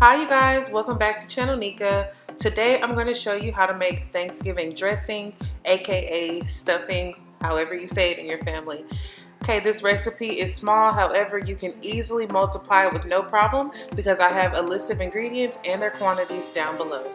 Hi you guys, welcome back to Channel Nika. Today I'm going to show you how to make Thanksgiving dressing, aka stuffing, however you say it in your family. Okay, this recipe is small, however you can easily multiply it with no problem because I have a list of ingredients and their quantities down below.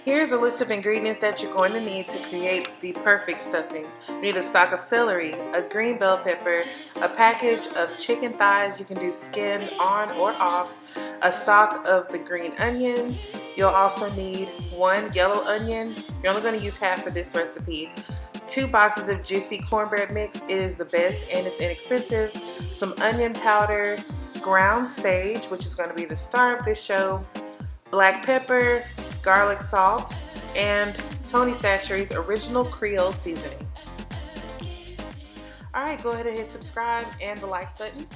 Here's a list of ingredients that you're going to need to create the perfect stuffing. You need a stalk of celery, a green bell pepper, a package of chicken thighs, you can do skin on or off, a stalk of the green onions. You'll also need one yellow onion. You're only going to use half for this recipe. 2 boxes of Jiffy cornbread mix. It is the best and it's inexpensive. Some onion powder, ground sage, which is going to be the star of this show, black pepper, garlic salt, and Tony Chachere's original Creole seasoning. Alright, go ahead and hit subscribe and the like button.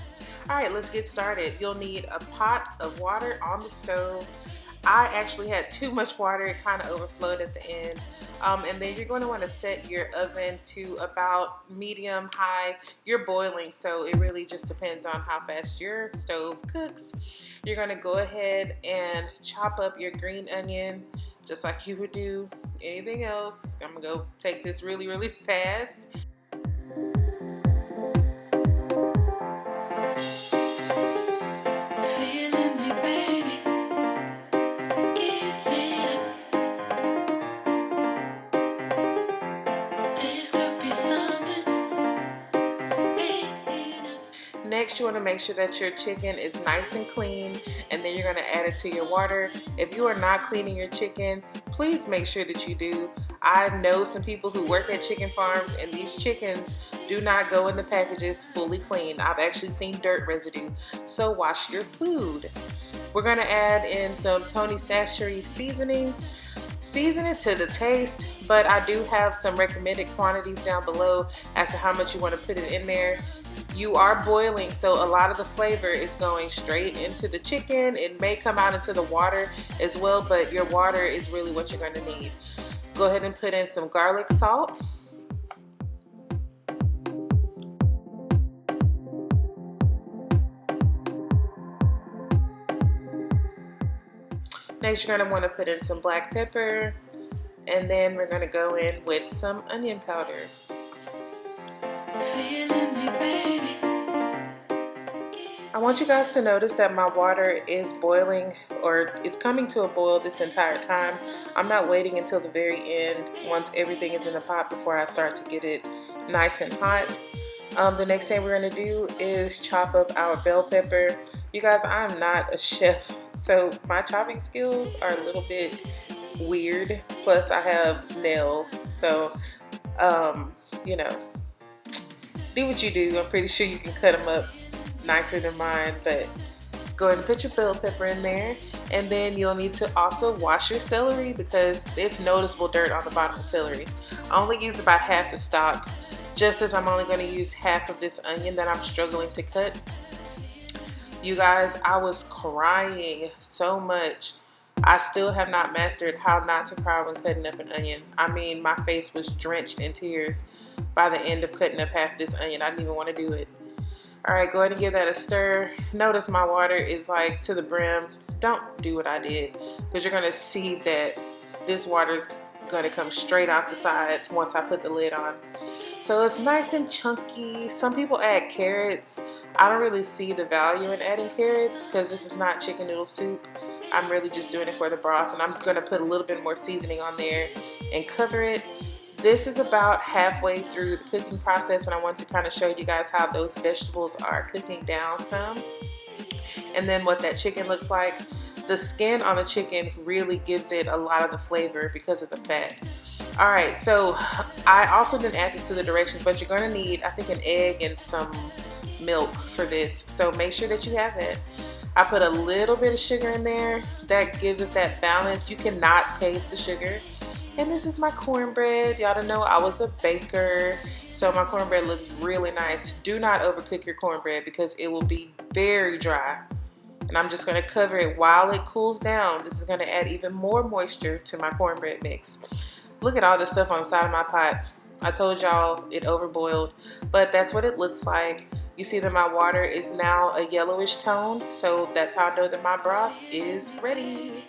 Alright, let's get started. You'll need a pot of water on the stove. I actually had too much water, it kind of overflowed at the end. And then you're going to want to set your oven to about medium high. You're boiling, so it really just depends on how fast your stove cooks. You're going to go ahead and chop up your green onion just like you would do anything else. I'm going to go take this really fast. Next, you want to make sure that your chicken is nice and clean, and then you're going to add it to your water. If you are not cleaning your chicken, please make sure that you do. I know some people who work at chicken farms, and these chickens do not go in the packages fully clean. I've actually seen dirt residue, so wash your food. We're going to add in some Tony Chachere's seasoning. Season it to the taste, but I do have some recommended quantities down below as to how much you want to put it in there. You are boiling, so a lot of the flavor is going straight into the chicken. It may come out into the water as well, but your water is really what you're going to need. Go ahead and put in some garlic salt. Next, you're going to want to put in some black pepper, and then we're going to go in with some onion powder. I want you guys to notice that my water is boiling, or is coming to a boil this entire time. I'm not waiting until the very end once everything is in the pot before I start to get it nice and hot. The next thing we're going to do is chop up our bell pepper. You guys, I'm not a chef, so my chopping skills are a little bit weird. Plus I have nails, so you know, do what you do. I'm pretty sure you can cut them up nicer than mine, but go ahead and put your bell pepper in there. And then you'll need to also wash your celery because it's noticeable dirt on the bottom of celery. I only use about half the stalk, just as I'm only going to use half of this onion that I'm struggling to cut. You guys, I was crying so much. I still have not mastered how not to cry when cutting up an onion. I mean, my face was drenched in tears by the end of cutting up half this onion. I didn't even want to do it. Alright, go ahead and give that a stir. Notice my water is like to the brim. Don't do what I did, because you're going to see that this water is going to come straight out the side once I put the lid on. So it's nice and chunky. Some people add carrots. I don't really see the value in adding carrots because this is not chicken noodle soup. I'm really just doing it for the broth, and I'm going to put a little bit more seasoning on there and cover it. This is about halfway through the cooking process, and I want to kind of show you guys how those vegetables are cooking down some, and then what that chicken looks like. The skin on the chicken really gives it a lot of the flavor because of the fat. Alright, so I also didn't add this to the directions, but you're going to need, I think, an egg and some milk for this, so make sure that you have that. I put a little bit of sugar in there. That gives it that balance. You cannot taste the sugar. And this is my cornbread. Y'all don't know I was a baker, so my cornbread looks really nice. Do not overcook your cornbread because it will be very dry. And I'm just going to cover it while it cools down. This is going to add even more moisture to my cornbread mix. Look at all this stuff on the side of my pot. I told y'all it overboiled, but that's what it looks like. You see that my water is now a yellowish tone, so that's how I know that my broth is ready.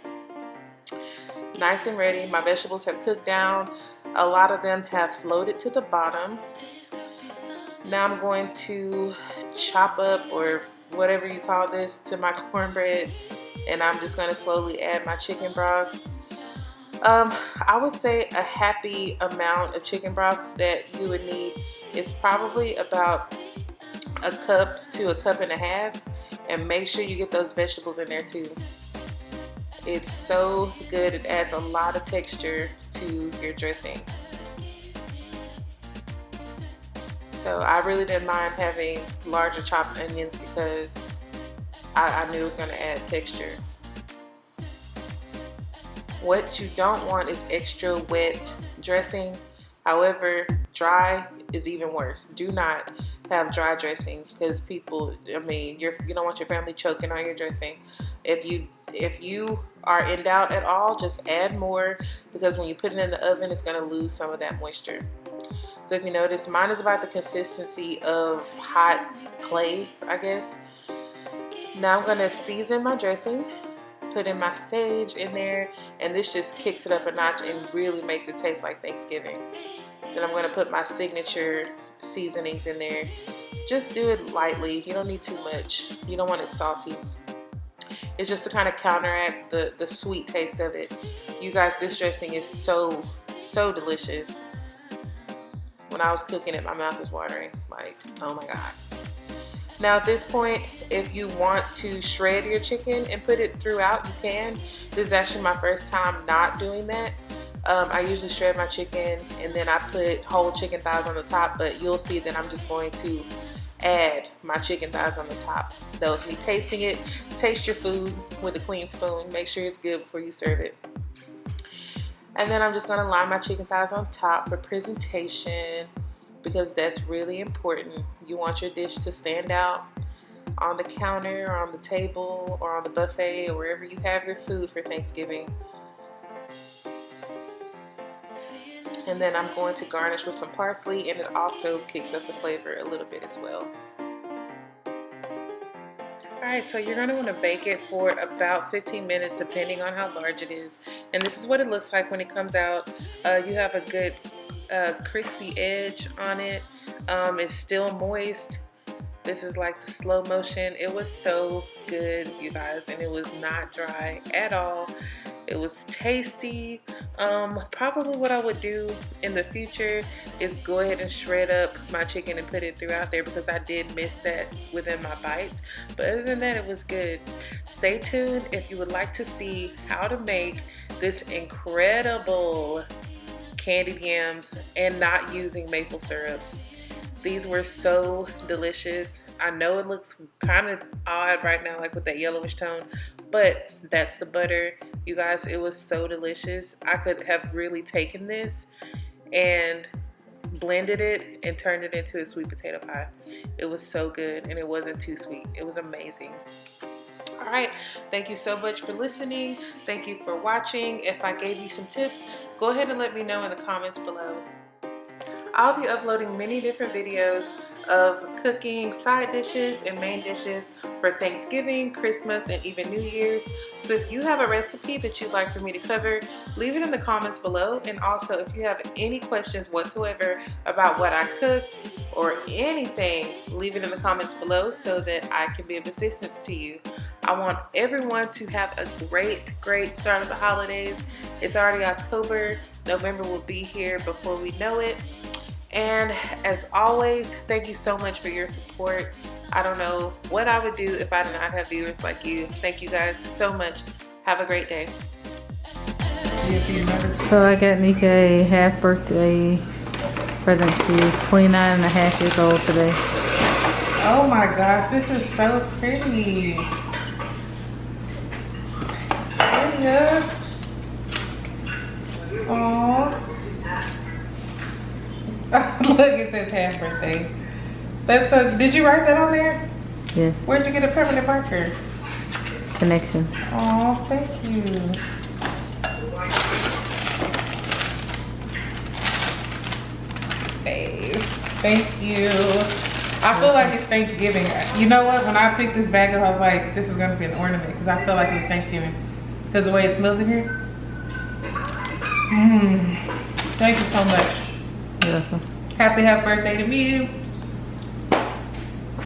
Nice and ready. My vegetables have cooked down. A lot of them have floated to the bottom. Now I'm going to chop up, or whatever you call this, to my cornbread, and I'm just going to slowly add my chicken broth. I would say a happy amount of chicken broth that you would need is probably about a cup to a cup and a half, and make sure you get those vegetables in there too. It's so good. It adds a lot of texture to your dressing. So I really didn't mind having larger chopped onions because I knew it was going to add texture. What you don't want is extra wet dressing. However, dry is even worse. Do not have dry dressing because people, I mean, you don't want your family choking on your dressing. If you are in doubt at all, just add more, because when you put it in the oven, it's going to lose some of that moisture. So if you notice, mine is about the consistency of hot clay, I guess. Now I'm going to season my dressing, put in my sage in there, and this just kicks it up a notch and really makes it taste like Thanksgiving. Then I'm going to put my signature seasonings in there. Just do it lightly. You don't need too much. You don't want it salty. It's just to kind of counteract the sweet taste of it. You guys, this dressing is so delicious. When I was cooking it, my mouth was watering. Like, oh my God. Now at this point, if you want to shred your chicken and put it throughout, you can. This is actually my first time not doing that. I usually shred my chicken and then I put whole chicken thighs on the top, but you'll see that I'm just going to add my chicken thighs on the top. That was me tasting it. Taste your food with a clean spoon. Make sure it's good before you serve it. And then I'm just going to line my chicken thighs on top for presentation, because that's really important. You want your dish to stand out on the counter or on the table or on the buffet or wherever you have your food for Thanksgiving. And then I'm going to garnish with some parsley, and it also kicks up the flavor a little bit as well. Alright, so you're going to want to bake it for about 15 minutes depending on how large it is. And this is what it looks like when it comes out. You have a good crispy edge on it. It's still moist. This is like the slow motion. It was so good, you guys, and it was not dry at all. It was tasty. Probably what I would do in the future is go ahead and shred up my chicken and put it throughout there, because I did miss that within my bites. But other than that, it was good. Stay tuned if you would like to see how to make this incredible candied yams and not using maple syrup. These were so delicious. I know it looks kind of odd right now, like with that yellowish tone, but that's the butter. You guys, it was so delicious. I could have really taken this and blended it and turned it into a sweet potato pie. It was so good, and it wasn't too sweet. It was amazing. All right, thank you so much for listening. Thank you for watching. If I gave you some tips, go ahead and let me know in the comments below. I'll be uploading many different videos of cooking side dishes and main dishes for Thanksgiving, Christmas, and even New Year's. So if you have a recipe that you'd like for me to cover, leave it in the comments below. And also, if you have any questions whatsoever about what I cooked or anything, leave it in the comments below so that I can be of assistance to you. I want everyone to have a great start of the holidays. It's already October. November will be here before we know it. And as always, thank you so much for your support. I don't know what I would do if I did not have viewers like you. Thank you guys so much. Have a great day. So I got Nika a half birthday present. She is 29 and a half years old today. Oh my gosh, this is so pretty. Aww. Look, it says half birthday. That's so. Did you write that on there? Yes. Where'd you get a permanent marker? Connection. Oh, thank you. Babe, thank you. I feel like it's Thanksgiving. You know what? When I picked this bag up, I was like, this is gonna be an ornament because I feel like it was Thanksgiving because the way it smells in here. Thank you so much. You're welcome. Happy birthday to me.